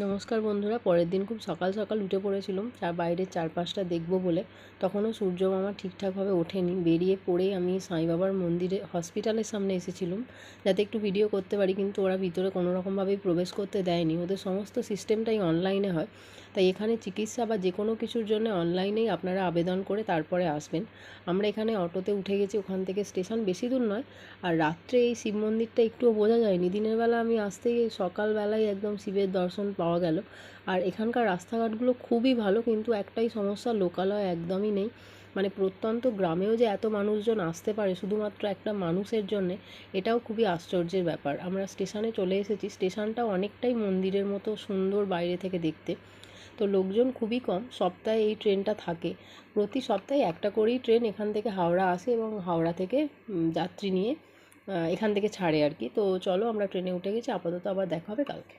নমস্কার বন্ধুরা। পরের দিন খুব সকাল সকাল উঠে পড়েছিলাম বাইরের চারপাশটা দেখবো বলে। তখনও সূর্য মামা ঠিকঠাকভাবে ওঠেনি। বেরিয়ে পড়েই আমি সাই বাবার মন্দিরে হসপিটালের সামনে এসেছিলাম যাতে একটু ভিডিও করতে পারি, কিন্তু ওরা ভিতরে কোনো রকমভাবেই প্রবেশ করতে দেয়নি। ওদের সমস্ত সিস্টেমটাই অনলাইনে হয়, তাই এখানে চিকিৎসা বা যে কোনো কিছুর জন্য অনলাইনেই আপনারা আবেদন করে তারপরে আসবেন। আমরা এখানে অটোতে উঠে গেছি, ওখান থেকে স্টেশন বেশি দূর নয়। আর রাত্রে এই শিব মন্দিরটা একটুও বোঝা যায়নি। দিনের বেলা আমি আসতেই সকালবেলায় একদম শিবের দর্শন পাওয়া গেল। আর এখানকার রাস্তাঘাটগুলো খুবই ভালো, কিন্তু একটাই সমস্যা, লোকালয় একদমই নেই। মানে প্রত্যন্ত গ্রামেও যে এত মানুষজন আসতে পারে শুধুমাত্র একটা মানুষের জন্যে, এটাও খুবই আশ্চর্যের ব্যাপার। আমরা স্টেশনে চলে এসেছি। স্টেশনটাও অনেকটাই মন্দিরের মতো সুন্দর বাইরে থেকে দেখতে। তো লোকজন খুবই কম। সপ্তাহে এই ট্রেনটা থাকে, প্রতি সপ্তাহে একটা করেই ট্রেন এখান থেকে হাওড়া আসে এবং হাওড়া থেকে যাত্রী নিয়ে এখান থেকে ছাড়ে আর কি। তো চলো, আমরা ট্রেনে উঠে গেছি। আপাতত আবার দেখা হবে কালকে।